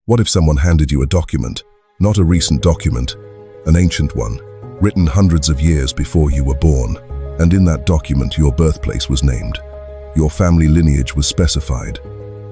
What if someone handed you a document, not a recent document, an ancient one, written hundreds of years before you were born, and in that document your birthplace was named, your family lineage was specified,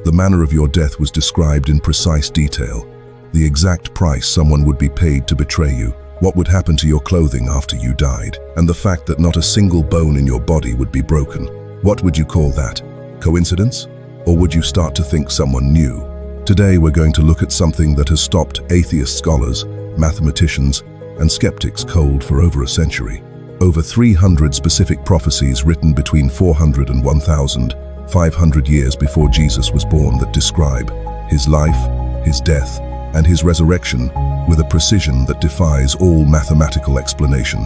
the manner of your death was described in precise detail, the exact price someone would be paid to betray you, what would happen to your clothing after you died, and the fact that not a single bone in your body would be broken? What would you call that? Coincidence? Or would you start to think someone knew? Today we're going to look at something that has stopped atheist scholars, mathematicians, and skeptics cold for over a century. Over 300 specific prophecies written between 400 and 1,500 years before Jesus was born that describe his life, his death, and his resurrection with a precision that defies all mathematical explanation.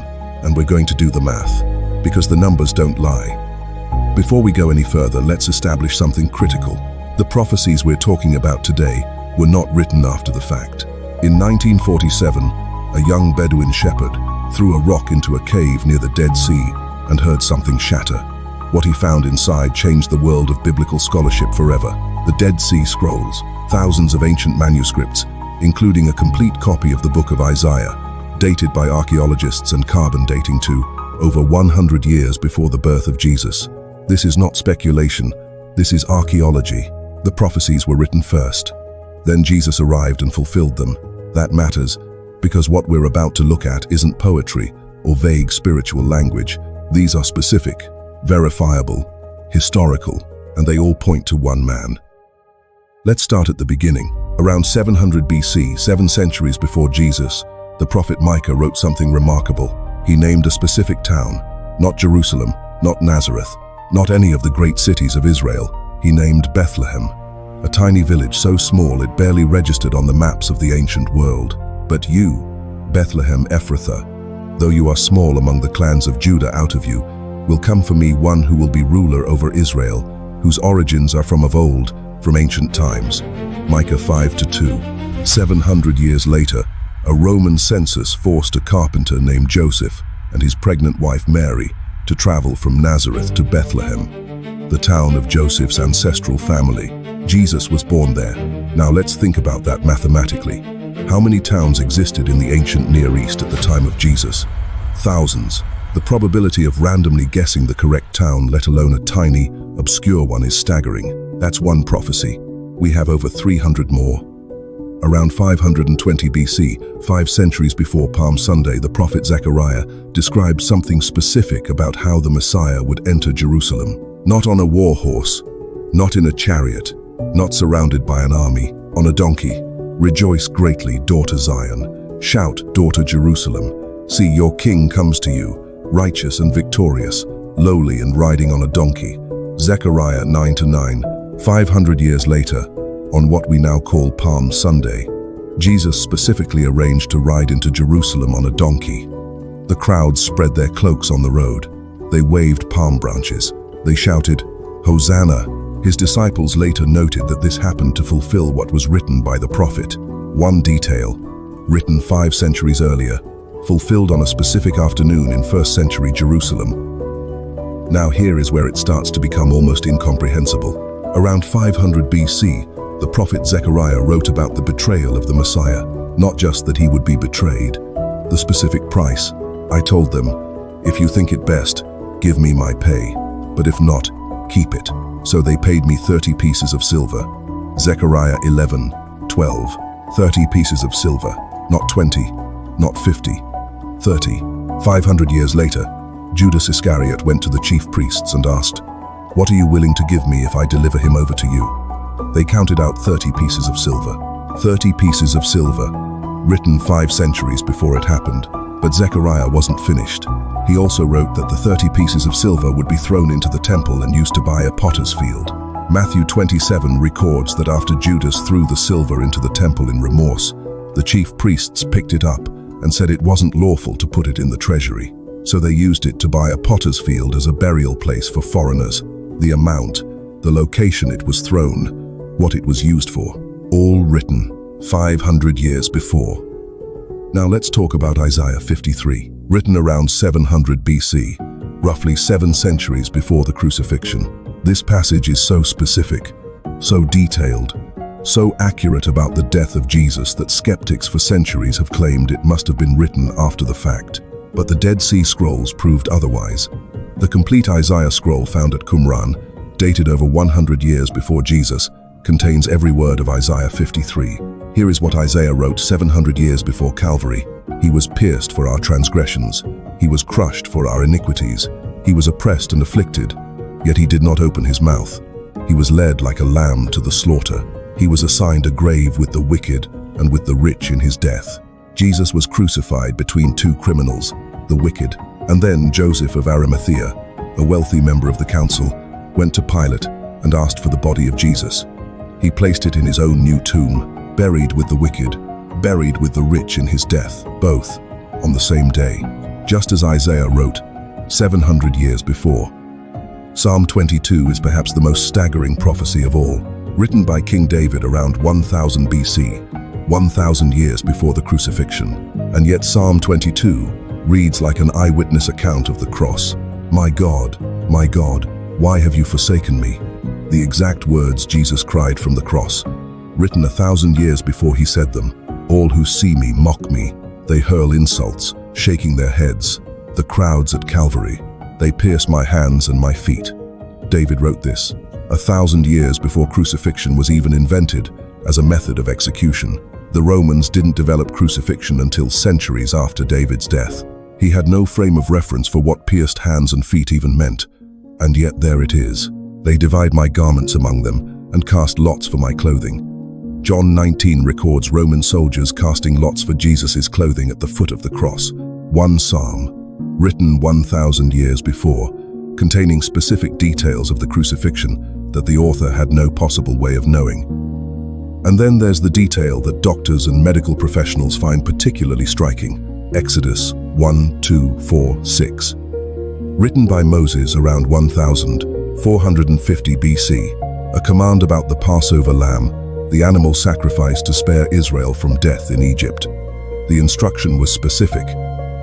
And we're going to do the math, because the numbers don't lie. Before we go any further, let's establish something critical. The prophecies we're talking about today were not written after the fact. In 1947, a young Bedouin shepherd threw a rock into a cave near the Dead Sea and heard something shatter. What he found inside changed the world of biblical scholarship forever. The Dead Sea Scrolls, thousands of ancient manuscripts, including a complete copy of the book of Isaiah, dated by archaeologists and carbon dating to over 100 years before the birth of Jesus. This is not speculation, this is archaeology. The prophecies were written first. Then Jesus arrived and fulfilled them. That matters, because what we're about to look at isn't poetry or vague spiritual language. These are specific, verifiable, historical, and they all point to one man. Let's start at the beginning. Around 700 BC, 7 centuries before Jesus, the prophet Micah wrote something remarkable. He named a specific town, not Jerusalem, not Nazareth, not any of the great cities of Israel. He named Bethlehem, a tiny village so small it barely registered on the maps of the ancient world. But you, Bethlehem Ephrathah, though you are small among the clans of Judah, out of you will come for me one who will be ruler over Israel, whose origins are from of old, from ancient times. Micah 5:2. 700 years later, a Roman census forced a carpenter named Joseph and his pregnant wife Mary to travel from Nazareth to Bethlehem, the town of Joseph's ancestral family. Jesus was born there. Now let's think about that mathematically. How many towns existed in the ancient Near East at the time of Jesus? Thousands. The probability of randomly guessing the correct town, let alone a tiny, obscure one, is staggering. That's one prophecy. We have over 300 more. Around 520 BC, 5 centuries before Palm Sunday, the prophet Zechariah described something specific about how the Messiah would enter Jerusalem. Not on a war horse, not in a chariot, not surrounded by an army, on a donkey. Rejoice greatly, daughter Zion. Shout, daughter Jerusalem. See, your king comes to you, righteous and victorious, lowly and riding on a donkey. Zechariah 9:9. 500 years later, on what we now call Palm Sunday, Jesus specifically arranged to ride into Jerusalem on a donkey. The crowds spread their cloaks on the road. They waved palm branches. They shouted, Hosanna. His disciples later noted that this happened to fulfill what was written by the prophet. One detail, written 5 centuries earlier, fulfilled on a specific afternoon in 1st century Jerusalem. Now here is where it starts to become almost incomprehensible. Around 500 BC, the prophet Zechariah wrote about the betrayal of the Messiah. Not just that he would be betrayed, the specific price. I told them, if you think it best, give me my pay, but if not, keep it. So they paid me 30 pieces of silver. Zechariah 11:12. 30 pieces of silver, not 20, not 50, 30. 500 years later, Judas Iscariot went to the chief priests and asked, what are you willing to give me if I deliver him over to you? They counted out 30 pieces of silver. 30 pieces of silver, written 5 centuries before it happened. But Zechariah wasn't finished. He also wrote that the 30 pieces of silver would be thrown into the temple and used to buy a potter's field. Matthew 27 records that after Judas threw the silver into the temple in remorse, the chief priests picked it up and said it wasn't lawful to put it in the treasury. So they used it to buy a potter's field as a burial place for foreigners. The amount, the location it was thrown, what it was used for, all written 500 years before. Now let's talk about Isaiah 53, written around 700 BC, roughly 7 centuries before the crucifixion. This passage is so specific, so detailed, so accurate about the death of Jesus that skeptics for centuries have claimed it must have been written after the fact. But the Dead Sea Scrolls proved otherwise. The complete Isaiah scroll found at Qumran, dated over 100 years before Jesus, contains every word of Isaiah 53. Here is what Isaiah wrote 700 years before Calvary. He was pierced for our transgressions. He was crushed for our iniquities. He was oppressed and afflicted, yet he did not open his mouth. He was led like a lamb to the slaughter. He was assigned a grave with the wicked and with the rich in his death. Jesus was crucified between two criminals, the wicked, and then Joseph of Arimathea, a wealthy member of the council, went to Pilate and asked for the body of Jesus. He placed it in his own new tomb, buried with the wicked, buried with the rich in his death, both on the same day, just as Isaiah wrote 700 years before. Psalm 22 is perhaps the most staggering prophecy of all, written by King David around 1000 BC, 1000 years before the crucifixion. And yet Psalm 22 reads like an eyewitness account of the cross. My God, why have you forsaken me? The exact words Jesus cried from the cross, written 1000 years before he said them. All who see me mock me. They hurl insults, shaking their heads. The crowds at Calvary, they pierce my hands and my feet. David wrote this 1000 years before crucifixion was even invented as a method of execution. The Romans didn't develop crucifixion until centuries after David's death. He had no frame of reference for what pierced hands and feet even meant. And yet there it is. They divide my garments among them and cast lots for my clothing. John 19 records Roman soldiers casting lots for Jesus' clothing at the foot of the cross. One psalm, written 1000 years before, containing specific details of the crucifixion that the author had no possible way of knowing. And then there's the detail that doctors and medical professionals find particularly striking. Exodus 1, 2, 4, 6. Written by Moses around 1450 BC, a command about the Passover lamb, the animal sacrificed to spare Israel from death in Egypt. The instruction was specific.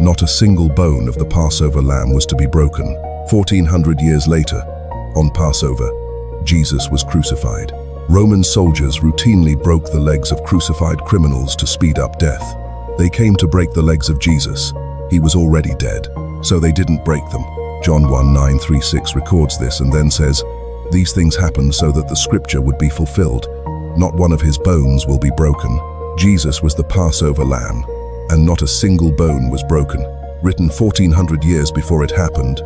Not a single bone of the Passover lamb was to be broken. 1400 years later, on Passover, Jesus was crucified. Roman soldiers routinely broke the legs of crucified criminals to speed up death. They came to break the legs of Jesus. He was already dead, so they didn't break them. John 1:9-36 records this and then says, "These things happened so that the scripture would be fulfilled. Not one of his bones will be broken." Jesus was the Passover lamb, and not a single bone was broken, written 1400 years before it happened.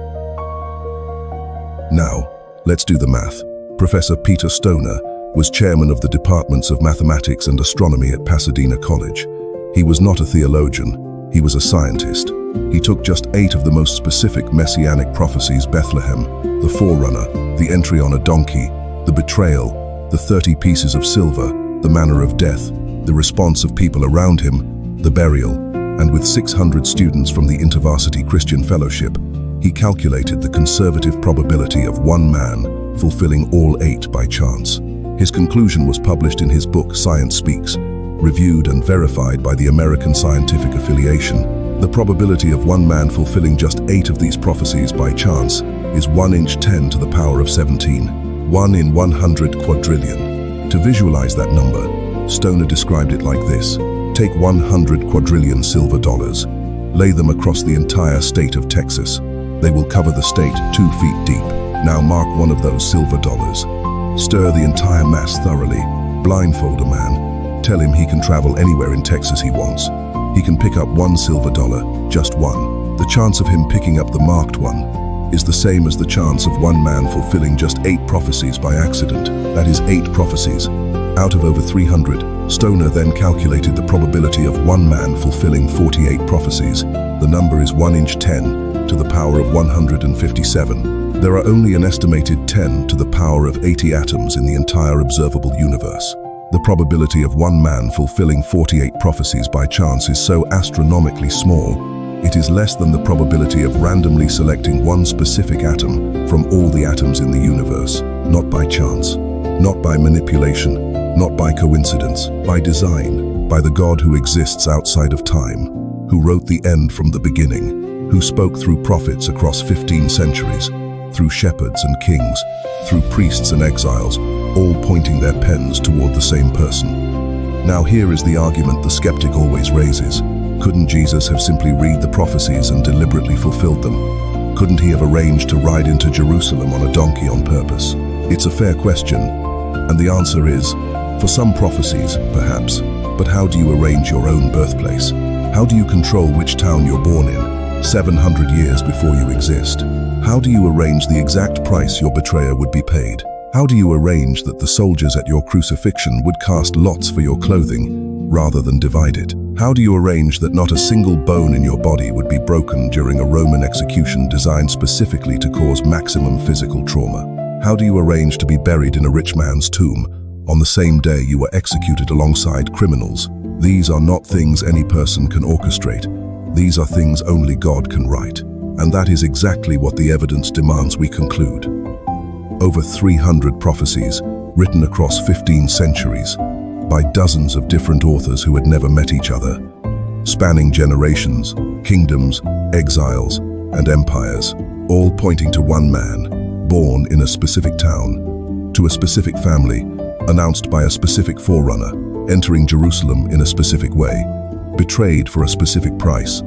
Now, let's do the math. Professor Peter Stoner was chairman of the departments of mathematics and astronomy at Pasadena College. He was not a theologian, he was a scientist. He took just 8 of the most specific messianic prophecies: Bethlehem, the forerunner, the entry on a donkey, the betrayal, the 30 pieces of silver, the manner of death, the response of people around him, the burial, and with 600 students from the InterVarsity Christian Fellowship, he calculated the conservative probability of one man fulfilling all 8 by chance. His conclusion was published in his book Science Speaks, reviewed and verified by the American Scientific Affiliation. The probability of one man fulfilling just 8 of these prophecies by chance is 1 in 10 to the power of 17, 1 in 100 quadrillion. To visualize that number, Stoner described it like this: take 100 quadrillion silver dollars, lay them across the entire state of Texas. They will cover the state 2 feet deep. Now mark one of those silver dollars. Stir the entire mass thoroughly, blindfold a man, tell him he can travel anywhere in Texas he wants. He can pick up one silver dollar, just one. The chance of him picking up the marked one is the same as the chance of one man fulfilling just 8 prophecies by accident. That is 8 prophecies. Out of over 300, Stoner then calculated the probability of one man fulfilling 48 prophecies. The number is 1 in 10 to the power of 157. There are only an estimated 10 to the power of 80 atoms in the entire observable universe. The probability of one man fulfilling 48 prophecies by chance is so astronomically small, it is less than the probability of randomly selecting one specific atom from all the atoms in the universe, not by chance, not by manipulation, not by coincidence, by design, by the God who exists outside of time, who wrote the end from the beginning, who spoke through prophets across 15 centuries, through shepherds and kings, through priests and exiles, all pointing their pens toward the same person. Now here is the argument the skeptic always raises. Couldn't Jesus have simply read the prophecies and deliberately fulfilled them? Couldn't he have arranged to ride into Jerusalem on a donkey on purpose? It's a fair question, and the answer is, for some prophecies, perhaps, but how do you arrange your own birthplace? How do you control which town you're born in, 700 years before you exist? How do you arrange the exact price your betrayer would be paid? How do you arrange that the soldiers at your crucifixion would cast lots for your clothing, rather than divide it? How do you arrange that not a single bone in your body would be broken during a Roman execution designed specifically to cause maximum physical trauma? How do you arrange to be buried in a rich man's tomb on the same day you were executed alongside criminals? These are not things any person can orchestrate. These are things only God can write. And that is exactly what the evidence demands we conclude. Over 300 prophecies, written across 15 centuries, by dozens of different authors who had never met each other, spanning generations, kingdoms, exiles, and empires, all pointing to one man, born in a specific town, to a specific family, announced by a specific forerunner, entering Jerusalem in a specific way, betrayed for a specific price,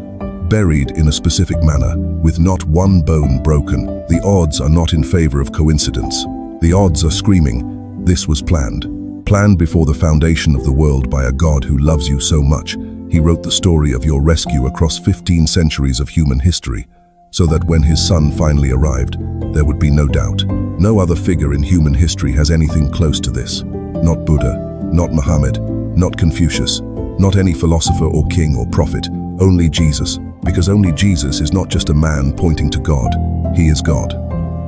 buried in a specific manner, with not one bone broken. The odds are not in favor of coincidence. The odds are screaming, this was planned. Planned before the foundation of the world by a God who loves you so much, he wrote the story of your rescue across 15 centuries of human history, so that when his son finally arrived, there would be no doubt. No other figure in human history has anything close to this. Not Buddha, not Muhammad, not Confucius, not any philosopher or king or prophet, only Jesus, because only Jesus is not just a man pointing to God, he is God,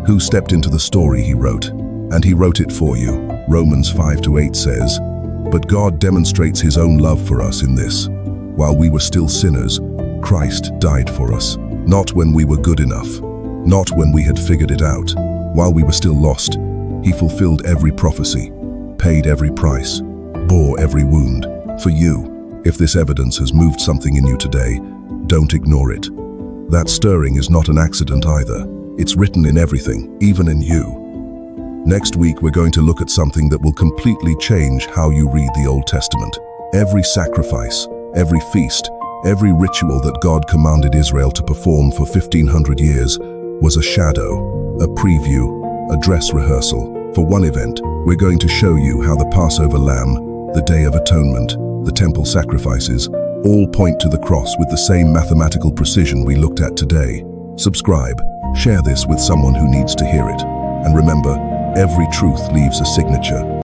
who stepped into the story he wrote, and he wrote it for you. Romans 5-8 says, "But God demonstrates his own love for us in this: while we were still sinners, Christ died for us. Not when we were good enough, not when we had figured it out. While we were still lost, he fulfilled every prophecy, paid every price, bore every wound, for you." If this evidence has moved something in you today, don't ignore it. That stirring is not an accident either. It's written in everything, even in you. Next week, we're going to look at something that will completely change how you read the Old Testament. Every sacrifice, every feast, every ritual that God commanded Israel to perform for 1500 years was a shadow, a preview, a dress rehearsal. For one event, we're going to show you how the Passover lamb, the Day of Atonement, the temple sacrifices, all point to the cross with the same mathematical precision we looked at today. Subscribe, share this with someone who needs to hear it, and remember, every truth leaves a signature.